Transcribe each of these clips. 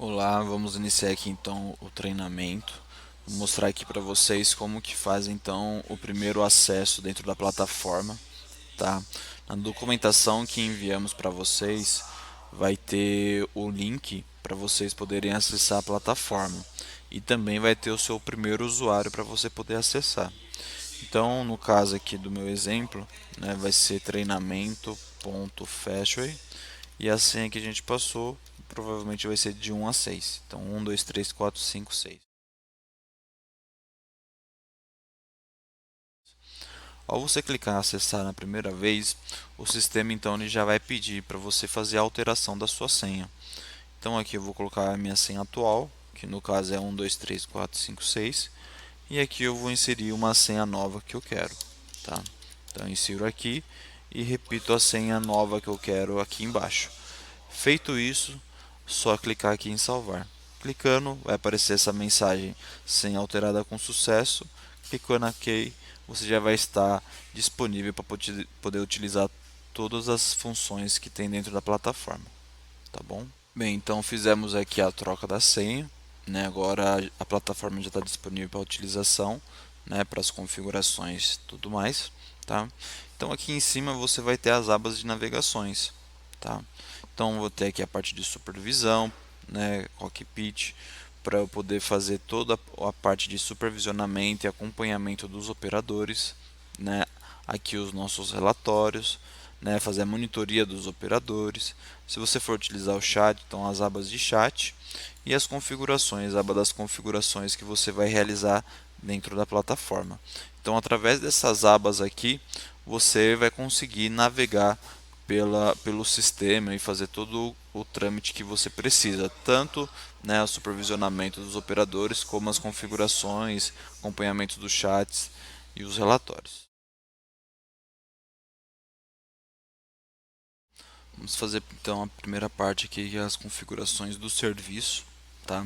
Olá, vamos iniciar aqui então o treinamento. Vou mostrar aqui para vocês como que faz então o primeiro acesso dentro da plataforma, tá? Na documentação que enviamos para vocês vai ter o link para vocês poderem acessar a plataforma e também vai ter o seu primeiro usuário para você poder acessar. Então, no caso aqui do meu exemplo, né, vai ser treinamento.fashway e a senha que a gente passou provavelmente vai ser de 1 a 6. Então 1, 2, 3, 4, 5, 6. Ao você clicar em acessar na primeira vez, o sistema então ele já vai pedir para você fazer a alteração da sua senha. Então aqui eu vou colocar a minha senha atual, que no caso é 1, 2, 3, 4, 5, 6. E aqui eu vou inserir uma senha nova que eu quero. Tá? Então eu insiro aqui e repito a senha nova que eu quero aqui embaixo. Feito isso, só clicar aqui em salvar. Clicando, vai aparecer essa mensagem senha alterada com sucesso. Clicando OK, você já vai estar disponível para poder utilizar todas as funções que tem dentro da plataforma, tá bom? Bem, então fizemos aqui a troca da senha, né? Agora a plataforma já está disponível para utilização, né? Para as configurações e tudo mais, tá? Então aqui em cima você vai ter as abas de navegações, tá? Então vou ter aqui a parte de supervisão, né? Cockpit, para eu poder fazer toda a parte de supervisionamento e acompanhamento dos operadores, né? Aqui os nossos relatórios, né? Fazer a monitoria dos operadores. Se você for utilizar o chat, então as abas de chat e as configurações, a aba das configurações que você vai realizar dentro da plataforma. Então, através dessas abas aqui, você vai conseguir navegar pelo sistema e fazer todo o trâmite que você precisa, tanto, né, o supervisionamento dos operadores, como as configurações, acompanhamento dos chats e os relatórios. Vamos fazer então a primeira parte aqui, que é as configurações do serviço, tá?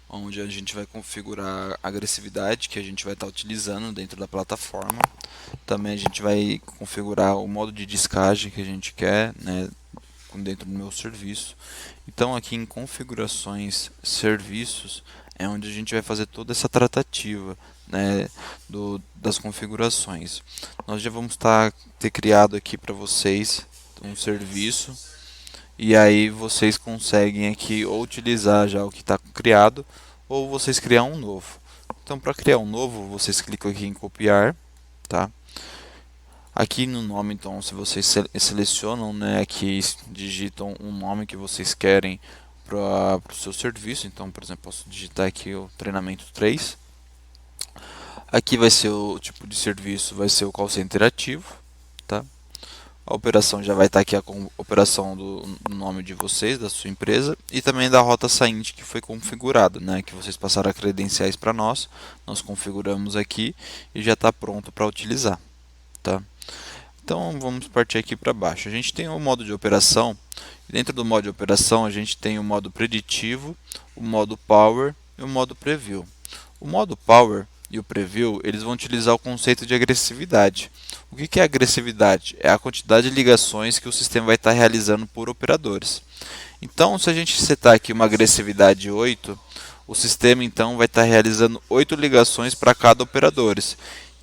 Onde a gente vai configurar a agressividade que a gente vai estar utilizando dentro da plataforma. Também a gente vai configurar o modo de descagem que a gente quer, né, dentro do meu serviço. Então aqui em configurações serviços é onde a gente vai fazer toda essa tratativa, né, das configurações. Nós já vamos ter criado aqui para vocês um serviço e aí vocês conseguem aqui ou utilizar já o que está criado ou vocês criar um novo. Então para criar um novo vocês clicam aqui em copiar, tá? Aqui no nome, então, se vocês selecionam, né, aqui digitam um nome que vocês querem para o seu serviço. Então, por exemplo, posso digitar aqui o treinamento 3. Aqui vai ser o tipo de serviço, vai ser o call center ativo, tá? A operação já vai estar aqui a operação do nome de vocês, da sua empresa e também da rota sainte que foi configurada, né? Que vocês passaram credenciais para nós configuramos aqui e já está pronto para utilizar, tá? Então vamos partir aqui para baixo. A gente tem o modo de operação. Dentro do modo de operação a gente tem o modo preditivo, o modo power e o modo preview. O modo power e o preview eles vão utilizar o conceito de agressividade. O que é agressividade? É a quantidade de ligações que o sistema vai estar realizando por operadores. Então, se a gente setar aqui uma agressividade 8, o sistema então vai estar realizando 8 ligações para cada operador.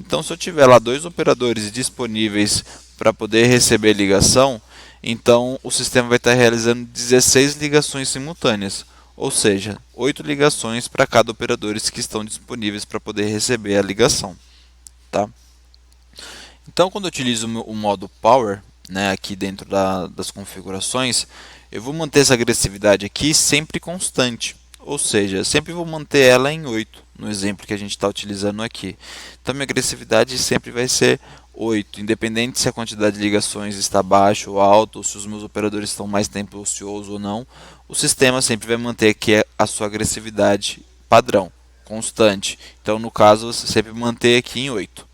Então, se eu tiver lá dois operadores disponíveis para poder receber ligação, então o sistema vai estar realizando 16 ligações simultâneas, ou seja, 8 ligações para cada operador que estão disponíveis para poder receber a ligação, tá? Então, quando eu utilizo o modo Power, né, aqui dentro das configurações, eu vou manter essa agressividade aqui sempre constante. Ou seja, eu sempre vou manter ela em 8, no exemplo que a gente está utilizando aqui. Então, minha agressividade sempre vai ser 8, independente se a quantidade de ligações está baixa ou alta, ou se os meus operadores estão mais tempo ociosos ou não, o sistema sempre vai manter aqui a sua agressividade padrão, constante. Então, no caso, você sempre manter aqui em 8.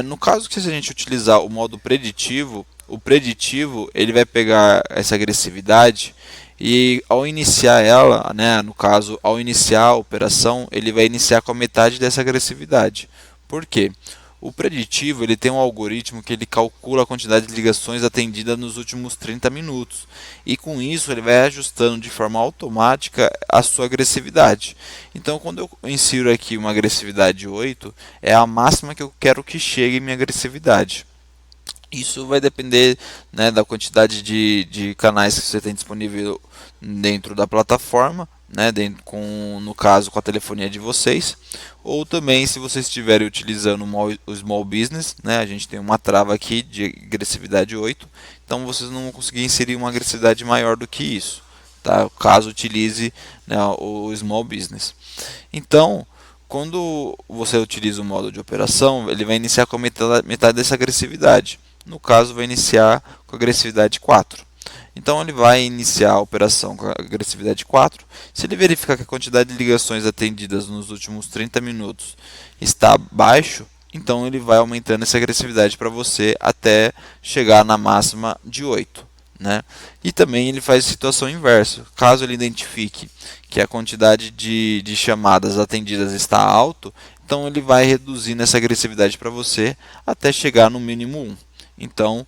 No caso que se a gente utilizar o modo preditivo, o preditivo ele vai pegar essa agressividade e ao iniciar ela, né, no caso, ao iniciar a operação, ele vai iniciar com a metade dessa agressividade. Por quê? O preditivo ele tem um algoritmo que ele calcula a quantidade de ligações atendidas nos últimos 30 minutos e com isso ele vai ajustando de forma automática a sua agressividade. Então quando eu insiro aqui uma agressividade 8, é a máxima que eu quero que chegue minha agressividade. Isso vai depender, né, da quantidade de canais que você tem disponível dentro da plataforma, né, no caso com a telefonia de vocês, ou também se vocês estiverem utilizando o Small Business, né, a gente tem uma trava aqui de agressividade 8, então vocês não vão conseguir inserir uma agressividade maior do que isso, tá, caso utilize, né, o Small Business. Então, quando você utiliza o modo de operação, ele vai iniciar com metade dessa agressividade. No caso, vai iniciar com agressividade 4. Então, ele vai iniciar a operação com a agressividade 4. Se ele verificar que a quantidade de ligações atendidas nos últimos 30 minutos está baixo, então ele vai aumentando essa agressividade para você até chegar na máxima de 8. Né? E também ele faz situação inversa. Caso ele identifique que a quantidade de chamadas atendidas está alto, então ele vai reduzindo essa agressividade para você até chegar no mínimo 1. Então,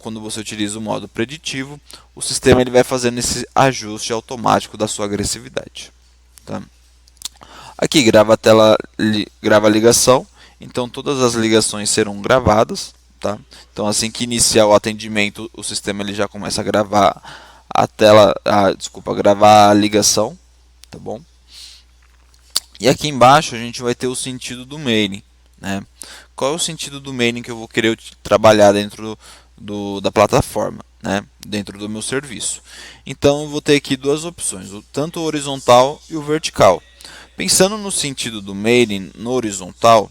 quando você utiliza o modo preditivo, o sistema ele vai fazendo esse ajuste automático da sua agressividade. Tá? Aqui grava a tela, grava a ligação, então todas as ligações serão gravadas. Tá? Então assim que iniciar o atendimento, o sistema ele já começa a gravar a tela, gravar a ligação, tá bom? E aqui embaixo a gente vai ter o sentido do mailing, né? Qual é o sentido do mailing que eu vou querer trabalhar dentro da plataforma, né? Dentro do meu serviço? Então eu vou ter aqui duas opções, tanto o horizontal e o vertical. Pensando no sentido do mailing no horizontal,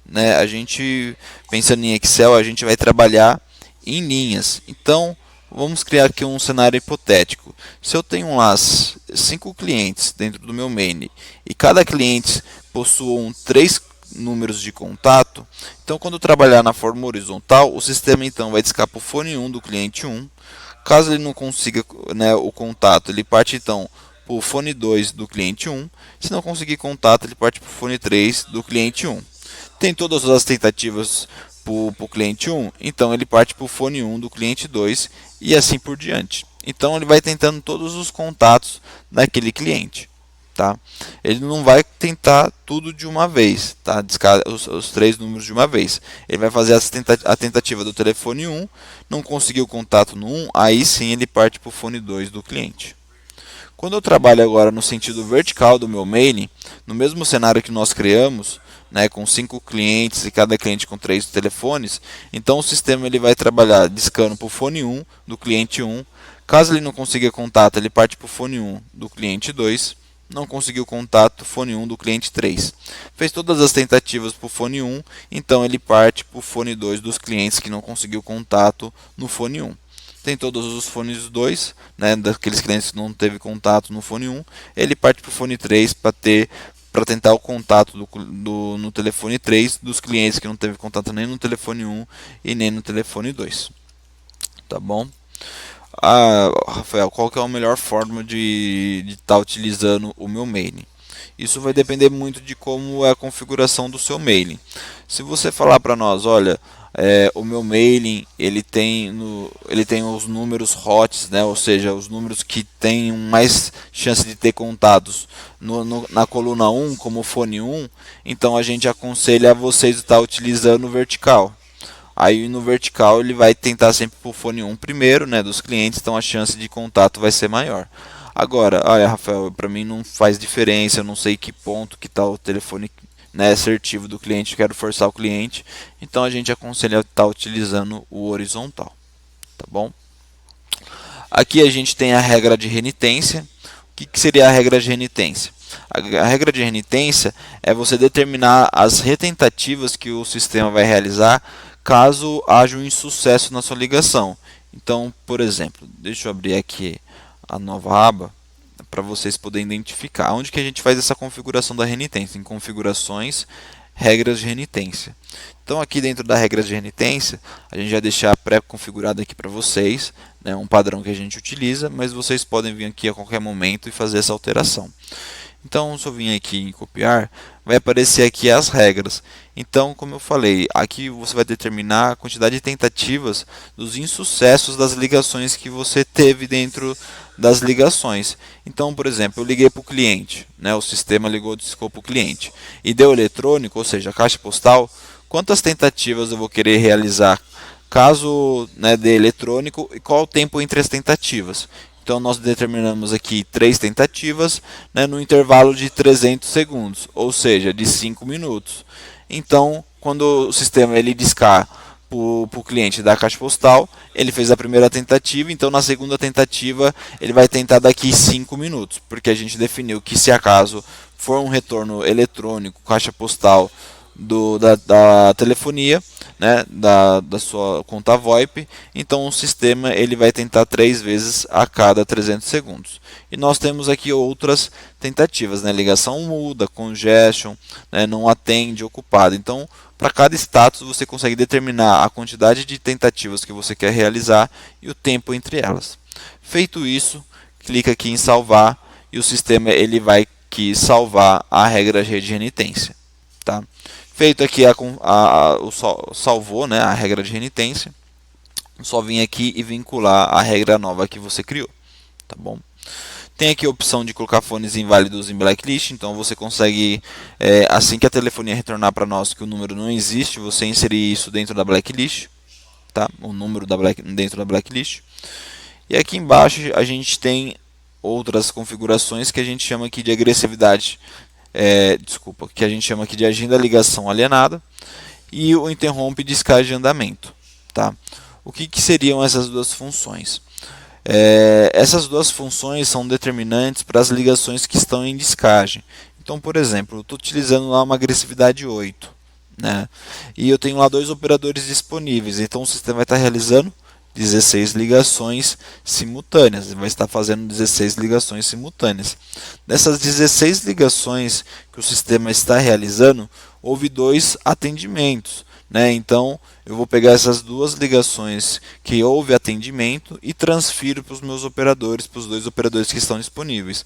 né, a gente pensando em Excel, a gente vai trabalhar em linhas. Então, vamos criar aqui um cenário hipotético. Se eu tenho lá 5 clientes dentro do meu main e cada cliente possui 3 números de contato, então quando eu trabalhar na forma horizontal, o sistema então vai discar para o fone 1 do cliente 1. Caso ele não consiga, né, o contato, ele parte então para o fone 2 do cliente 1. Se não conseguir contato, ele parte para o fone 3 do cliente 1. Tem todas as tentativas para o cliente 1, então ele parte para o fone 1 do cliente 2 e assim por diante. Então ele vai tentando todos os contatos daquele cliente. Tá? Ele não vai tentar tudo de uma vez, tá? Os 3 números de uma vez. Ele vai fazer a tentativa do telefone 1, não conseguiu contato no 1, aí sim ele parte para o fone 2 do cliente. Quando eu trabalho agora no sentido vertical do meu mailing, no mesmo cenário que nós criamos, né, com 5 clientes e cada cliente com 3 telefones, então o sistema ele vai trabalhar discando para o fone 1 do cliente 1. Caso ele não consiga contato, ele parte para o fone 1 do cliente 2. Não conseguiu contato, fone 1 do cliente 3. Fez todas as tentativas para o fone 1, então ele parte para o fone 2 dos clientes que não conseguiu contato no fone 1. Tem todos os fones 2, né, daqueles clientes que não teve contato no fone 1, ele parte para o fone 3 para tentar o contato no telefone 3 dos clientes que não teve contato nem no telefone 1 e nem no telefone 2. Tá bom? Rafael, qual que é a melhor forma de estar utilizando o meu mailing? Isso vai depender muito de como é a configuração do seu mailing. Se você falar para nós, olha, o meu mailing ele tem os números hots, né? Ou seja, os números que têm mais chance de ter contatos na coluna 1, como o fone 1, então a gente aconselha a vocês estar utilizando o vertical. Aí no vertical ele vai tentar sempre para o fone 1 primeiro, né, dos clientes, então a chance de contato vai ser maior. Agora, olha, Rafael, para mim não faz diferença, eu não sei que ponto que está o telefone, né, assertivo do cliente, eu quero forçar o cliente, então a gente aconselha estar utilizando o horizontal, tá bom? Aqui a gente tem a regra de renitência. O que seria a regra de renitência? A regra de renitência é você determinar as retentativas que o sistema vai realizar caso haja um insucesso na sua ligação. Então, por exemplo, deixa eu abrir aqui a nova aba para vocês poderem identificar. Onde que a gente faz essa configuração da renitência? Em configurações, regras de renitência. Então aqui dentro da regras de renitência, a gente já deixar pré-configurado aqui para vocês, né, um padrão que a gente utiliza, mas vocês podem vir aqui a qualquer momento e fazer essa alteração. Então, se eu vir aqui em copiar, vai aparecer aqui as regras. Então, como eu falei, aqui você vai determinar a quantidade de tentativas dos insucessos das ligações que você teve dentro das ligações. Então, por exemplo, eu liguei para o cliente, né, o sistema ligou para o cliente e deu eletrônico, ou seja, a caixa postal. Quantas tentativas eu vou querer realizar caso, né, dê eletrônico e qual o tempo entre as tentativas? Então nós determinamos aqui 3 tentativas, né, no intervalo de 300 segundos, ou seja, de 5 minutos. Então, quando o sistema ele discar para o cliente da caixa postal, ele fez a primeira tentativa, então na segunda tentativa ele vai tentar daqui 5 minutos, porque a gente definiu que se acaso for um retorno eletrônico, caixa postal da telefonia, né, da sua conta VoIP, então o sistema ele vai tentar 3 vezes a cada 300 segundos. E nós temos aqui outras tentativas, né, ligação muda, congestion, né, não atende, ocupado. Então, para cada status você consegue determinar a quantidade de tentativas que você quer realizar e o tempo entre elas. Feito isso, clica aqui em salvar e o sistema ele vai aqui salvar a regra de renitência. Tá? Feito aqui salvou, né, a regra de renitência, só vim aqui e vincular a regra nova que você criou. Tá bom? Tem aqui a opção de colocar fones inválidos em blacklist, então você consegue, assim que a telefonia retornar para nós que o número não existe, você inserir isso dentro da blacklist, tá? O número dentro da blacklist. E aqui embaixo a gente tem outras configurações que a gente chama aqui de agressividade, que a gente chama aqui de agenda ligação alienada e o interrompe descarte de andamento, tá? O que seriam essas duas funções? Essas duas funções são determinantes para as ligações que estão em descagem. Então, por exemplo, eu estou utilizando lá uma agressividade 8, né? E eu tenho lá 2 operadores disponíveis, então o sistema vai estar realizando 16 ligações simultâneas, ele vai estar fazendo 16 ligações simultâneas. Dessas 16 ligações que o sistema está realizando, houve 2 atendimentos, né? Então eu vou pegar essas 2 ligações que houve atendimento e transfiro para os meus operadores, para os 2 operadores que estão disponíveis.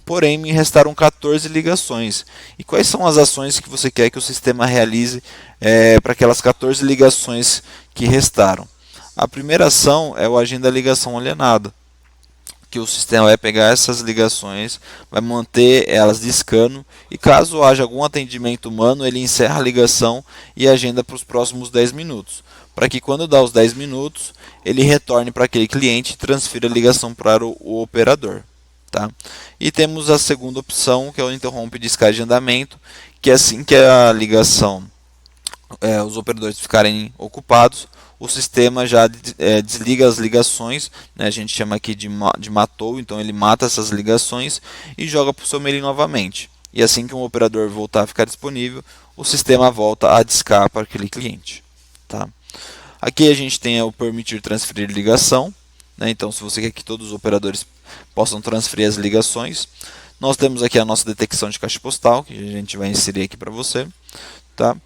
Porém, me restaram 14 ligações. E quais são as ações que você quer que o sistema realize para aquelas 14 ligações que restaram? A primeira ação é o agenda ligação alienada, que o sistema vai pegar essas ligações, vai manter elas discando e caso haja algum atendimento humano, ele encerra a ligação e agenda para os próximos 10 minutos, para que quando dá os 10 minutos, ele retorne para aquele cliente e transfira a ligação para o operador. Tá? E temos a segunda opção, que é o interrompe descarte de andamento, que é assim que a ligação, os operadores ficarem ocupados, o sistema já desliga as ligações, né? A gente chama aqui de matou, então ele mata essas ligações e joga para o seu mailing novamente. E assim que um operador voltar a ficar disponível, o sistema volta a discar para aquele cliente. Tá? Aqui a gente tem o permitir transferir ligação, né? Então se você quer que todos os operadores possam transferir as ligações, nós temos aqui a nossa detecção de caixa postal, que a gente vai inserir aqui para você. Tá?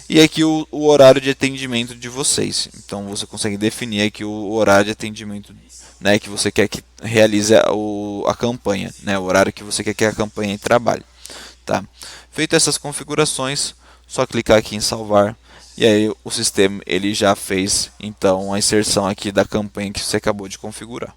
E aqui o horário de atendimento de vocês. Então você consegue definir aqui o horário de atendimento, né, que você quer que realize a campanha, né, o horário que você quer que a campanha trabalhe. Tá? Feito essas configurações, só clicar aqui em salvar e aí o sistema ele já fez então a inserção aqui da campanha que você acabou de configurar.